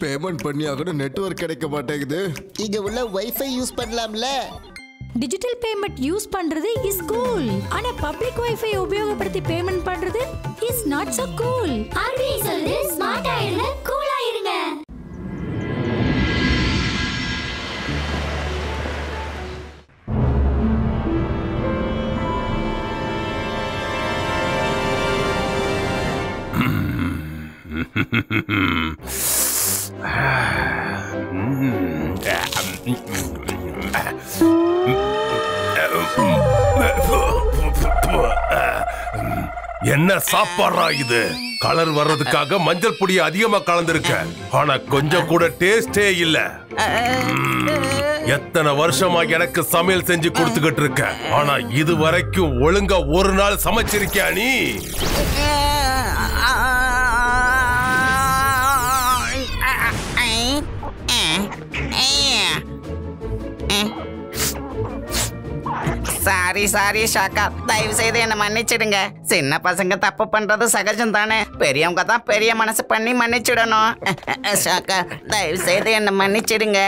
Payment பண்ணி ஆகணும், network கிடைக்க மாட்டேங்குது. இங்க உள்ள வைஃபை யூஸ் பண்ணலாம்ல? டிஜிட்டல் பேமெண்ட் யூஸ் பண்றது இஸ் கூல். ஆனா பப்ளிக் வைஃபை உபயோகப்படுத்தி பேமெண்ட் பண்றது is not so cool. RBI சொல்லுது ஸ்மார்ட் ஆயிருங்க, கூலா இருங்க. என்ன சாப்பாடா இது? கலர் வர்றதுக்காக மஞ்சள் பொடி அதிகமா கலந்துருக்க, ஆனா கொஞ்சம் கூட டேஸ்டே இல்ல. எத்தனை வருஷமா எனக்கு சமையல் செஞ்சு கொடுத்துக்கிட்டு இருக்க, ஆனா இது வரைக்கும் ஒழுங்கா ஒரு நாள் சமைச்சிருக்கியா நீ? சாரி ஷாக்கா, தயவு செய்து என்ன மன்னிச்சிடுங்க. சின்ன பசங்க தப்பு பண்றது சகஜம் தானே, பெரியவங்க தான் பெரிய மனசு பண்ணி மன்னிச்சிடணும். ஷாக்கா, தயவு செய்து என்ன மன்னிச்சிடுங்க.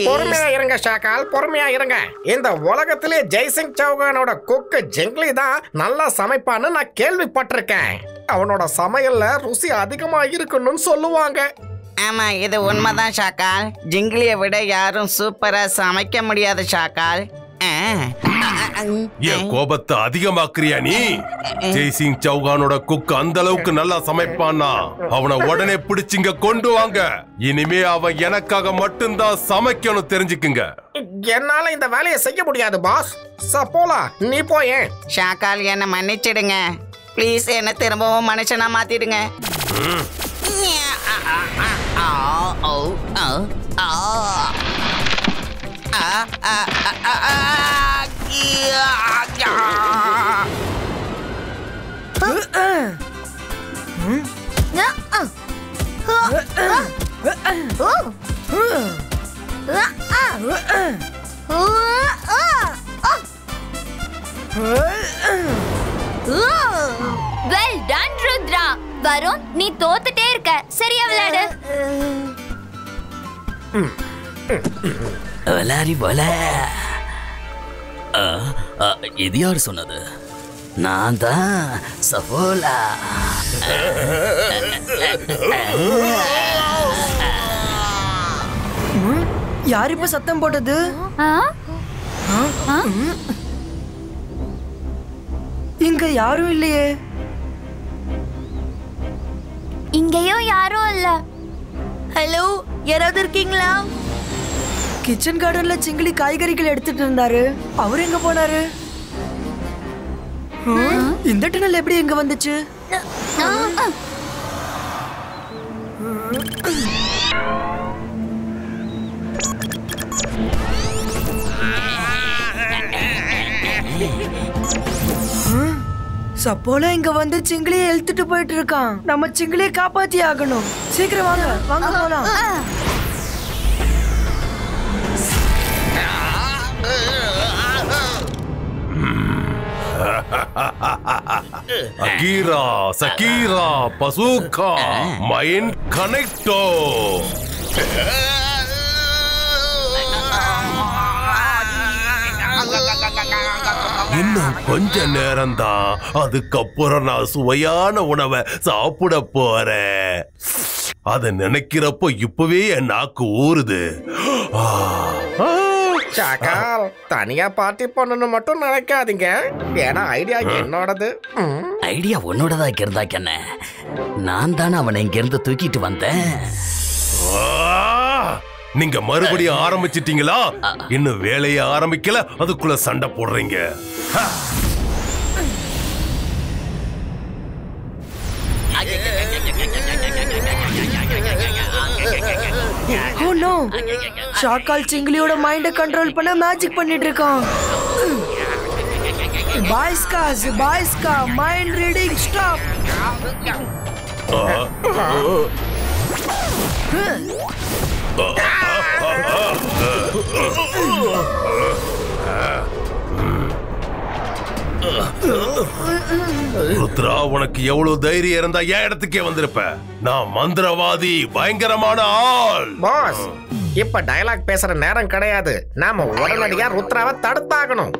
பொறுமையா இருங்க ஷாக்கால், பொறுமையா இருங்க. இந்த உலகத்திலே ஜெய்சிங் சௌகானோட குக்கு ஜிங்லி தான் நல்லா சமைப்பான்னு நான் கேள்விப்பட்டிருக்கேன். அவனோட சமையல்ல ருசி அதிகமா இருக்குன்னு சொல்லுவாங்க. ஆமா, இது உண்மைதான் ஷாக்கால். ஜிங்கிலியை விட யாரும் சூப்பரா சமைக்க முடியாது ஷாக்கால். என் கோபத்தை அதிகமாக்குறியா நீ? ஜெய்சிங் சௌகானோட குக் அந்த அளவுக்கு நல்லா சமைப்பானா? அவனை உடனே பிடிச்சிங்க கொண்டு வாங்க. இனிமே அவன் எனக்காக மட்டும்தான் சமைக்கணும், தெரிஞ்சுக்குங்க. என்னால இந்த வேலையை செய்ய முடியாது பாஸ். சப்போலா, நீ போயே. ஷாக்கால், என்ன மன்னிச்சிடுங்க ப்ளீஸ். என்ன திரும்பவும் மனுஷனா மாத்திடுங்க. Well done Rudra. வருண், நீ தோத்துட்டே இருக்க. சரியா விளையாடு. வலாரி போல. இது யார் சொன்னது? நான் தான் சபோலா. யார் இப்ப சத்தம் போட்டது? இங்க யாரும் இல்லையே. இங்கேயும் யாரும் இல்ல. ஹலோ, யாராவது இருக்கீங்களா? கிச்சன் கார்டன்ல சிங்கிலி காய்கறிகள் எடுத்துட்டு இருந்தாரு. அவர் எங்க போனாரு? இந்த டனல் எப்படி எங்க வந்துச்சு? சப்போலா இங்க வந்து சிங்கிலியை இழுத்துட்டு போயிட்டு இருக்கான். நம்ம சிங்கிலியை காப்பாத்தி ஆகணும். சீக்கிரம் வாங்க, வாங்க போலாம். அகீரா, சகீரா, பசூகா, மைண்ட் கனெக்டோ. இன்னும் கொஞ்ச நேரம் தான், அதுக்கப்புறம் நான் சுவையான உணவை சாப்பிட போறேன். அத நினைக்கிறப்போ இப்பவே என் நாக்கு ஊறுது. ஷாக்கால், தனியா பார்ட்டி பண்ணணும் மட்டும் நினைக்காதீங்க. ஏன்னா ஐடியா என்னோடது. ஐடியா உன்னோடதா இருந்தாக்கென்ன? நான் தானே அவனை இங்க இருந்து தூக்கிட்டு வந்தேன். நீங்க மறுபடியும் ஆரம்பிச்சிட்டீங்களா? இன்னும் வேலையை ஆரம்பிக்கல, அதுக்குள்ள சண்டை போடுறீங்க. Oh no! ஷாக்கால் சிங்கிலியோட மைண்ட கண்ட்ரோல் பண்ண மேஜிக் பண்ணிட்டு இருக்கான். பாய்ஸ்கா, மைண்ட் ரீடிங் ஸ்டாப். ருத்ரா, உனக்கு எவ்வளவு தைரியம் இருந்தா என் இடத்துக்கே வந்திருப்ப. நான் மந்திரவாதி, பயங்கரமான ஆள். பாஸ், இப்ப டயலாக் பேசுற நேரம் கிடையாது. நாம உடனடியா ருத்ராவை தடுத்தாகணும்.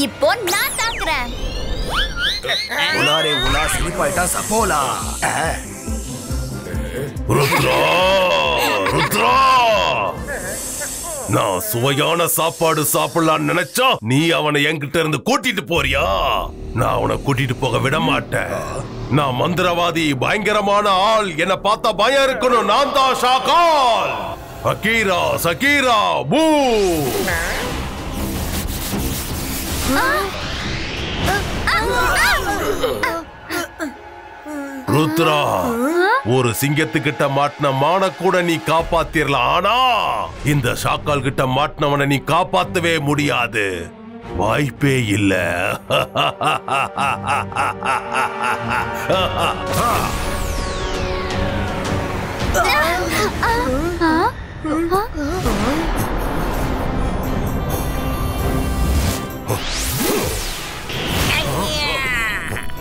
இப்போ நான் தாக்குறேன். உலாரே உலா ஸ்லிப்பாயிட்டா சப்போலா. ருத்ரா, ருத்ரா, நான் சுவையான சாப்பாடு சாப்பிடலான்னு நினைச்சா நீ அவனை என்கிட்ட இருந்து கூட்டிட்டு போறியா? நான் அவனை கூட்டிட்டு போக விட மாட்டேன். நான் மந்திரவாதி, பயங்கரமான ஆள். என்ன பார்த்தா பயம் இருக்கணும். நான் தான் ஷாக்கால். அகீரா, சகீரா, பூ. ருத்ரா, ஒரு சிங்கத்துக்கிட்ட மாட்டின மான கூட நீ காப்பாத்திரலாம். ஆனா இந்த ஷாக்கால் கிட்ட மாட்டினவனை நீ காப்பாத்தவே முடியாது. வாய்ப்பே இல்ல.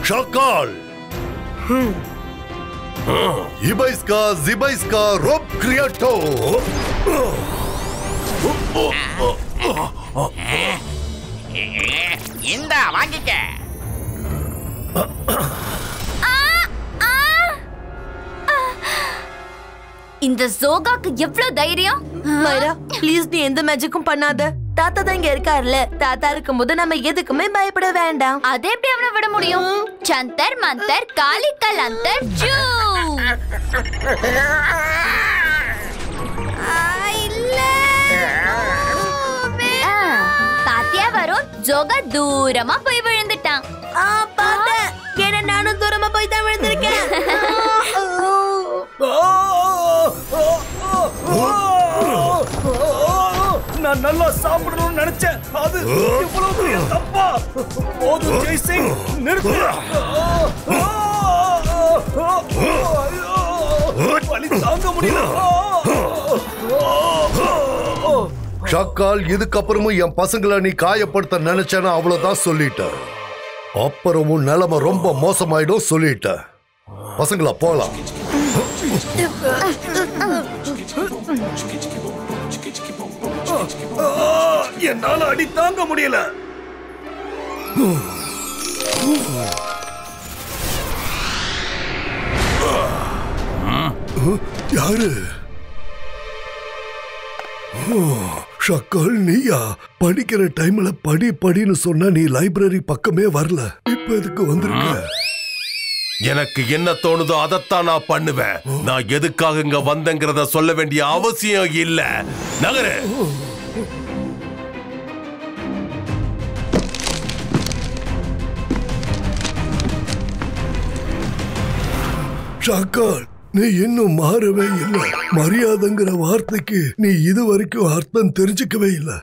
ஷாக்கால், இபைஸ்கா ஜிபைஸ்கா ரோப் கிரியாட்டோ. இந்த வாங்கிக்க. இந்த ஜோகாக்கு எவ்வளவு தைரியம்? மைரா, ப்ளீஸ் நீ எந்த மேஜிக்கும் பண்ணாத. தாத்தா தான் இங்க இருக்காருல்ல. தாத்தா இருக்கும்போது நம்ம எதுக்குமே பயப்பட வேண்டாம். அதை எப்படி அவனை விட முடியும்? சந்தர் மந்தர் காலிக்கல் அந்தர் ஜூ. இல்ல, பாத்தியா வரும், ஜோகா தூரமா போய் விழுந்துட்டான். பார்த்தேன். ஏன்னா நானும் தூரமா போய் தான் விழுந்திருக்கேன். நான் நல்லா சாப்பிடணும்னு நினைச்சேன். அது இவ்வளவு பெரிய தப்பா? போதும் ஜெய்சிங், நிறுத்து. வலி தாங்க முடியல. ஷாக்கால், இதுக்கப்புறமும் என் பசங்களை நீ காயப்படுத்த நினைச்சேன்னா அவ்வளவுதான் சொல்லிட்ட. அப்புறமும் நிலைமை ரொம்ப மோசமாயிடும் சொல்லிட்ட. பசங்களா போலாம். என்னால அடி தாங்க முடியல. யாரு? ஷாக்கால், நீயா? படிக்கிற டைம்ல படின்னு சொன்னா நீ லைப்ரரி பக்கமே வரல. இப்ப எதுக்கு வந்திருக்க? எனக்கு என்ன தோணுதோ அதைத்தான் நான் பண்ணுவேன். நான் எதுக்காக இங்க வந்தேங்கிறத சொல்ல வேண்டிய அவசியம் இல்ல. நகரு. ஷாக்கால், நீ இன்னும் மாறவே இல்லை. மரியாதைங்கிற வார்த்தைக்கு நீ இது வரைக்கும் அர்த்தம் தெரிஞ்சுக்கவே இல்லை.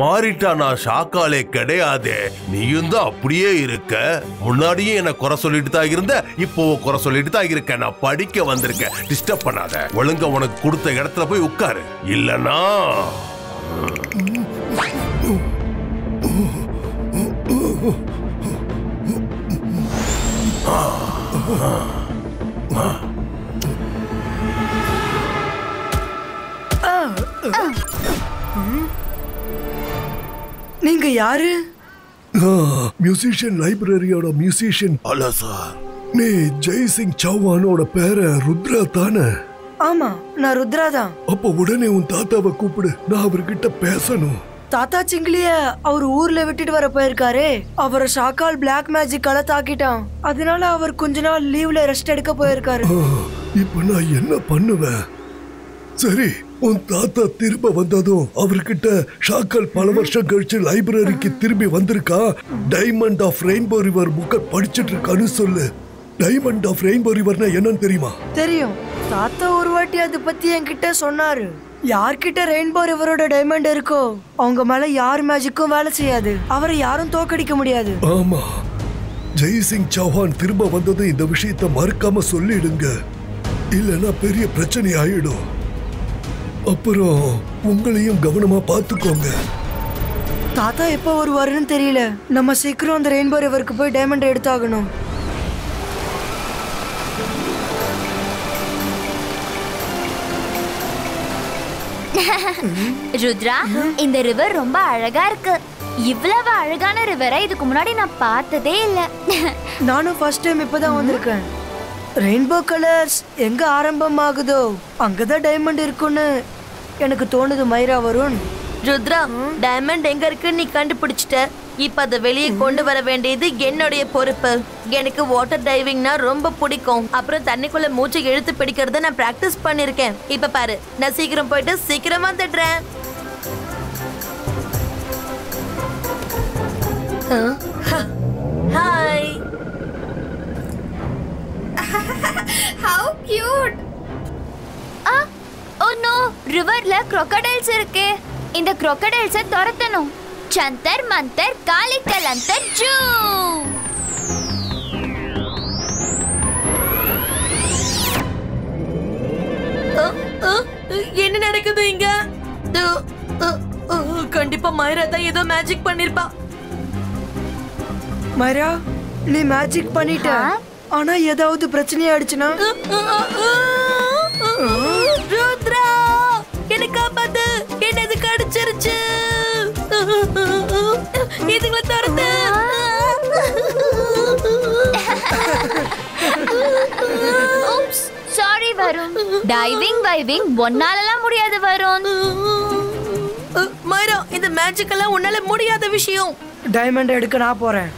மாறிட்டா நான் ஷாக்காலே கிடையாது. நீயும் தான் அப்படியே இருக்க. முன்னாடியே என்ன குறை சொல்லிட்டு தான் இருந்த, இப்போ குறை சொல்லிட்டு தான் இருக்க. நான் படிக்க வந்திருக்கேன். டிஸ்டர்ப் பண்ணாத. ஒழுங்கா உனக்கு கொடுத்த இடத்துல போய் உட்காரு. இல்லனா நீங்க யாரு? மியூசிஷியன், லைப்ரரியோட மியூசிஷியன். அல்ல சார். நீ ஜெய்சிங் சௌஹானோட பேர ருத்ரா தானே? ஆமா, நான் ருத்ரா தான். அப்ப உடனே உன் தாத்தாவை கூப்பிடு. நான் அவர்கிட்ட பேசணும். தாத்தா சிங்கிலிய அவர் ஊர்ல விட்டுட்டு வர போயிருக்காரு. அவரை ஷாக்கால் பிளாக் மேஜிக்கால தாக்கிட்டான். அதனால அவர் கொஞ்ச நாள் லீவ்ல ரெஸ்ட் எடுக்க போயிருக்காரு. இப்ப நான் என்ன பண்ணுவேன்? சரி, உன் தாத்தா திரும்ப வந்ததும் அவர்கிட்ட ஷாக்கால் பல வருஷம் கழிச்சு லைப்ரரிக்கு திரும்பி வந்திருக்கா, டைமண்ட் ஆஃப் ரெயின்போ ரிவர் புக்க படிச்சிட்டு இருக்கான்னு சொல்லு. டைமண்ட் ஆஃப் ரெயின்போ ரிவர்னா என்னன்னு தெரியுமா? தெரியும். தாத்தா ஒரு வாட்டி அதை பத்தி என்கிட்ட சொன்னாரு. யார்கிட்ட ரெயின்போ ரிவரோட டைமண்ட் இருக்கோ அவங்க மேல யார் மேஜிக்கும் வேலை செய்யாது. அவரை யாரும் தோக்கடிக்க முடியாது. ஆமா, ஜெய்சிங் சௌஹான் திரும்ப வந்தது இந்த விஷயத்தை மறக்காம சொல்லிடுங்க, இல்லைன்னா பெரிய பிரச்சனை ஆயிடும். அப்புறம் உங்களையும் கவனமா பார்த்துக்கோங்க. தாத்தா எப்போ வருவாருன்னு தெரியல. நம்ம சீக்கிரம் அந்த ரெயின்போ ரிவருக்கு போய் டைமண்ட் எடுத்தாகணும். ருத்ரா, இந்த ரிவர் ரொம்ப அழகா இருக்கு. இவ்வளவு அழகான ரிவரை இதுக்கு முன்னாடி நான் பார்த்ததே இல்ல. நானும் ஃபர்ஸ்ட் டைம் இப்பதான் வந்திருக்கேன். ரெயின்போ கலர்ஸ் எங்க ஆரம்பமாகுதோ அங்கதான் டைமண்ட் இருக்குன்னு எனக்கு தோணுது மைரா வருண். ருத்ரா, டைமண்ட் எங்க இருக்குன்னு நீ கண்டுபிடிச்சிட்ட. இப்ப அதை வெளியே கொண்டு வர வேண்டியது என்னுடைய பொறுப்பு. எனக்கு வாட்டர் டைவிங்னா ரொம்ப பிடிக்கும். அப்புறம் தண்ணிக்குள்ள மூச்சை இழுத்து பிடிக்கிறத நான் பிராக்டிஸ் பண்ணிருக்கேன். இப்ப பாரு, நான் சீக்கிரம் போயிட்டு சீக்கிரமா தட்டுறேன். Hi. How cute. Oh no, ரிவர்ல crocodiles இருக்கு. இந்த crocodiles துரத்தணும். சந்தர் மந்தர் காலிக்கல் அந்தர் ஜூ. என்ன நடக்குது இங்க? கண்டிப்பா மைரா தான் ஏதோ மேஜிக் பண்ணிருப்பா. மைரா, நீ மேஜிக் பண்ணிட்ட. ஆனா ஏதாவது பிரச்சனை ஆயிடுச்சுன்னா? ருத்ரா, என்ன காப்பாத்து. என்னது கடிச்சிருச்சு. இதுங்களை துரத்து. சாரி வருண். டைவிங் ஒன்னாலலாம் முடியாது வருண். மைரா, இந்த மேஜிக் எல்லாம் உன்னால முடியாத விஷயம். டைமண்ட் எடுக்க நான் போறேன்.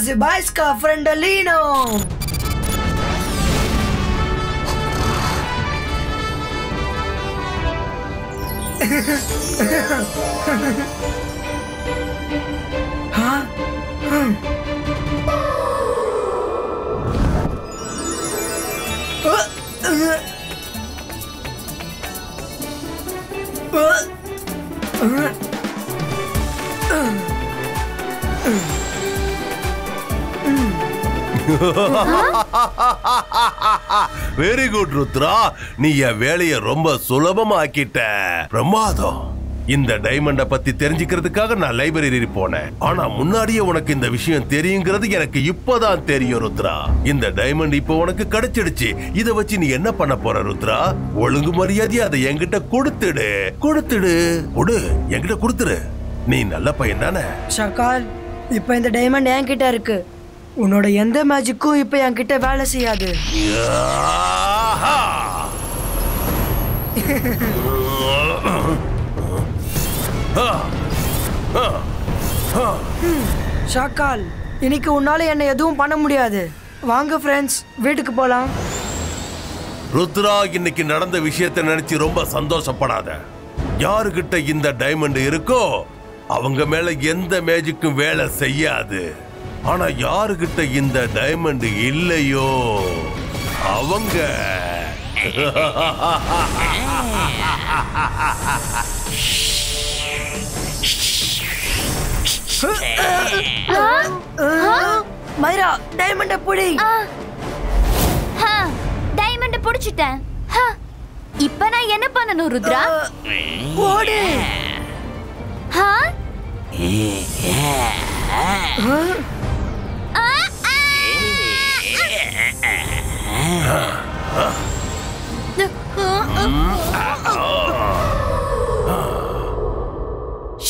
Zibajska, Frendolino! Huh? Very good Rudra, நீ என் வேலையை ரொம்ப சுலபமாக்கிட்ட. பிரமாதம். இந்த டைமண்ட பத்தி தெரிஞ்சுக்கிறதுக்காக நான் லைப்ரரி போனேன். ஆனா முன்னாடியே உனக்கு இந்த விஷயம் தெரியுங்கிறது எனக்கு இப்பதான் தெரியும் ருத்ரா. இந்த டைமண்ட் இப்போ உனக்கு கிடைச்சிடுச்சு. இத வச்சு நீ என்ன பண்ண போற ருத்ரா? ஒழுங்கு மரியாதையா அதை என்கிட்ட கொடுத்துடு. என்கிட்ட கொடுத்துரு. நீ நல்ல பையன் தானே? ஷகால், இப்ப இந்த டைமண்ட் என்கிட்ட இருக்கு. உன்னோட எந்த மேஜிக்கும் இப்ப என்கிட்ட வேலை செய்யாது. ஷகால், இன்னைக்கு உன்னால என்ன எதுவும் பண்ண முடியாது. வாங்க ஃப்ரெண்ட்ஸ், வீட்டுக்கு போலாம். ருத்ரா, இன்னைக்கு நடந்த விஷயத்தை நினைச்சு ரொம்ப சந்தோஷப்படாத. யாருகிட்ட இந்த டைமண்ட் இருக்கோ அவங்க மேல எந்த மேஜிக்கும் வேலை செய்யாது. ஆனா யாருகிட்ட இந்த டைமண்ட் இல்லையோ அவங்க மைரா, டைமண்ட புடி. டைமண்ட புடிச்சிட்டேன். இப்ப நான் என்ன பண்ணணும் ருத்ரா? ஓடு.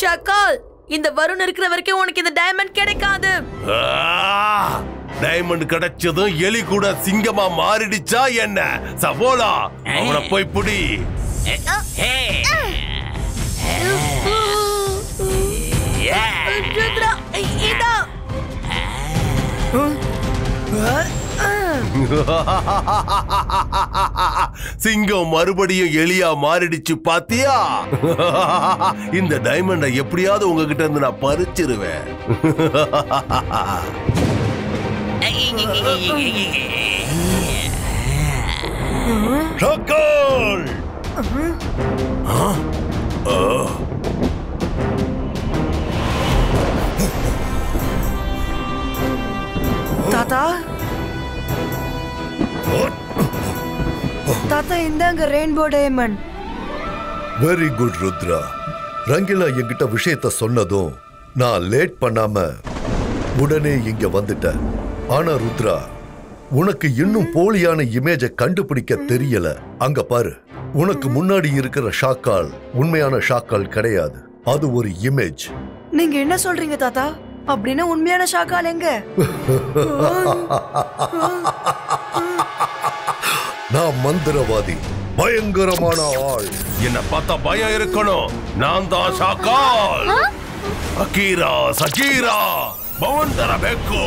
ஷகால், இந்த வருண் இருக்கிற வரைக்கும் உனக்கு இந்த டைமண்ட் கிடைக்காது. டைமண்ட் கிடைச்சதும் எலி கூட சிங்கமா மாறிடுச்சா என்ன? சபோலா, அவனை போய் புடி. சிங்கம் மறுபடியும் எலியா மாறிடுச்சு பாத்தியா? இந்த டைமண்ட எப்படியாவது உங்ககிட்ட இருந்து நான் பறிச்சிருவேன். தாத்தா தாத்தா இந்தாங்க rainbow diamond. Very good Rudra. Rangila என்கிட்ட விஷயத்த சொன்னதும் நான் லேட் பண்ணாம உடனே இங்க வந்துட்டேன். ஆனா ருத்ரா, உனக்கு இன்னும் போலியான இமேஜை கண்டுபிடிக்க தெரியல. அங்க பாரு, உனக்கு முன்னாடி இருக்கிற ஷாக்கால் உண்மையான ஷாக்கால் கிடையாது. அது ஒரு இமேஜ். நீங்க என்ன சொல்றீங்க தாத்தா? அப்படின்னா உண்மையான ஷாக்கால் எங்க? நான் மந்திரவாதி, பயங்கரமான ஆள். என்ன பார்த்தா பயம் இருக்கணும். நான் தான் ஷாக்கால். அகீரா சகீரா பவந்தர பெக்கோ.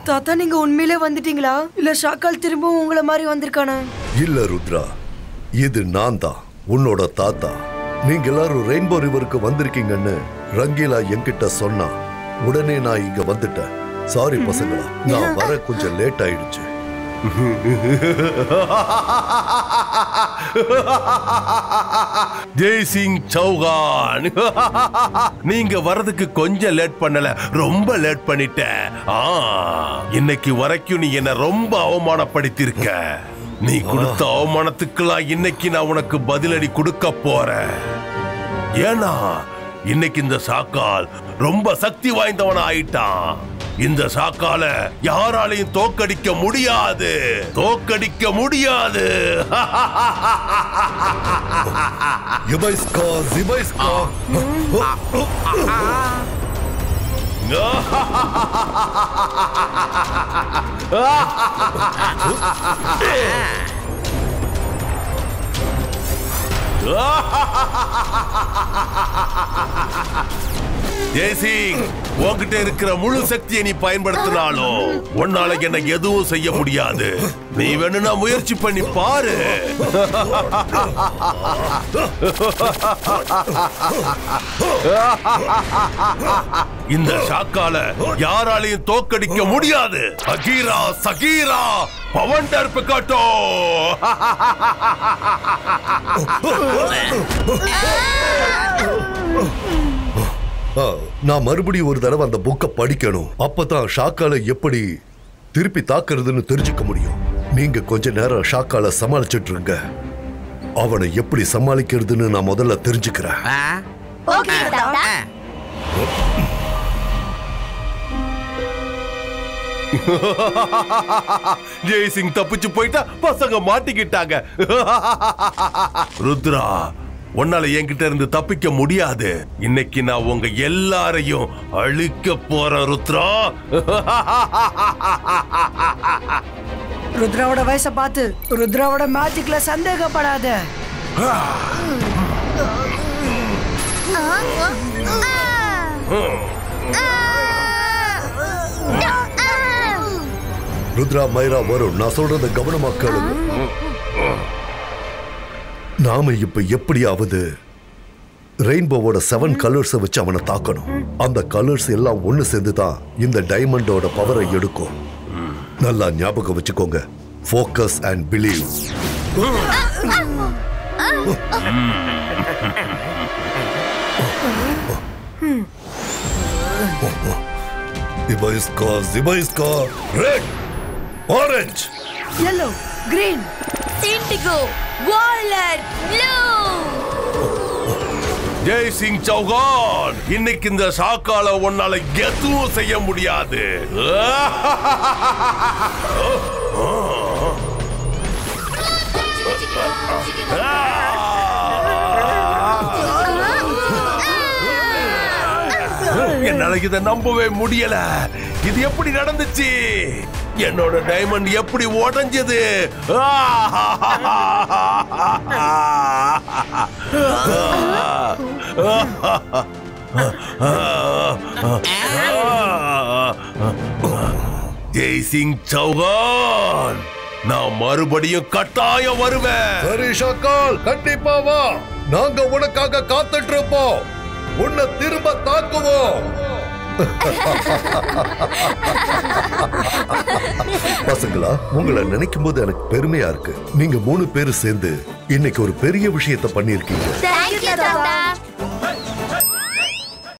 தாத்தா, நீங்க உண்மையிலே வந்துட்டீங்களா? இல்ல ஷாக்கால் திரும்பவும் உங்களை மாதிரி வந்திருக்கானா? இல்ல ருத்ரா, இது நான் தான், உன்னோட தாத்தா. நீங்க எல்லாரும் ரெயின்போ ரிவருக்கு வந்திருக்கீங்கன்னு ரங்கீலா என்கிட்ட சொன்னா உடனே நான் இங்க வந்துட்டேன். சாரி பசங்களா, நான் வர கொஞ்சம் லேட் ஆயிடுச்சு. ஜெய்சிங் சௌகான், நீங்க வரதுக்கு கொஞ்சம் லேட் பண்ணல, ரொம்ப லேட் பண்ணிட்ட. இன்னைக்கு வரைக்கும் நீ என்ன ரொம்ப அவமானப்படுத்திருக்க. நீ கொடுத்த அவமானத்துக்கெல்லாம் இன்னைக்கு நான் உனக்கு பதிலடி கொடுக்க போறேன். ஏன்னா இன்னைக்கு இந்த ஷாக்கால் ரொம்ப சக்தி வாய்ந்தவன ஆயிட்டான். இந்த ஷாக்கால யாராலையும் தோக்கடிக்க முடியாது, தோக்கடிக்க முடியாது. ஜெய்சிங், உன்கிட்ட இருக்கிற முழு சக்தியை நீ பயன்படுத்தினாலும் உன்னால என்ன எதுவும் செய்ய முடியாது. நீ வேணும்னா முயற்சி பண்ணி பாரு. இந்த ஷாக்கால யாராலையும் தோக்கடிக்க முடியாது. அகீரா சகீரா பவண்டர் பிகாட்டோ. நான் மறுபடியும் ஒரு தடவை அந்த புக்கை படிக்கணும். அப்பதான் ஷாக்கால எப்படி திருப்பி தாக்குறதுன்னு தெரிஞ்சுக்க முடியும். நீங்க கொஞ்ச நேரம் ஷாக்கால சமாளிச்சுட்டு இருங்க. அவனை எப்படி சமாளிக்கிறதுன்னு நான் முதல்ல தெரிஞ்சுக்கிறேன். ஜெய்சிங் தப்பிச்சு போயிட்டா, பசங்க மாட்டிக்கிட்டாங்க. ருத்ரா, உன்னால என்கிட்ட இருந்து தப்பிக்க முடியாது. இன்னைக்கு நான் உங்க எல்லாரையும் அழிக்க போறேன் ருத்ரா. ருத்ராவோட வயசை பார்த்து ருத்ராவோட மேஜிக்ல சந்தேகப்படாத. ருத்ரா, மைரா வரும், நான் சொல்றத கவனமா கேளுங்க. நாம இப்ப எப்படியாவது ரெயின்போவோட 7 கலர்ஸ் வச்சு அவனை தாக்கணும். அந்த கலர்ஸ் எல்லாம் ஒண்ணு சேர்ந்துதான் இந்த டைமண்டோட பவரை எடுக்கும். நல்லா ஞாபகம் வச்சுக்கோங்க. Focus and believe. Zibaiska, red, orange, yellow, green, indigo, violet, blue. Jaisingh Chauhan, இன்னைக்கு இந்த ஷாக்கால உன்னால எதுவும் செய்ய முடியாது. என்னால இதை நம்பவே முடியல. இது எப்படி நடந்துச்சு? என்னோட டைமண்ட் எப்படி உடைஞ்சது? ஜெய்சிங் சௌகான், நான் மறுபடியும் கட்டாயம் வருவேன். சரி ஷாக்கால், கண்டிப்பா வா. நாங்க உனக்காக காத்துட்டு இருப்போம். உன்னை திரும்ப தாக்குவோம். பசங்களா, உங்களை நினைக்கும் போது எனக்கு பெருமையா இருக்கு. நீங்க 3 பேரும் சேர்ந்து இன்னைக்கு ஒரு பெரிய விஷயத்தை பண்ணிருக்கீங்க. Thank you, தாத்தா.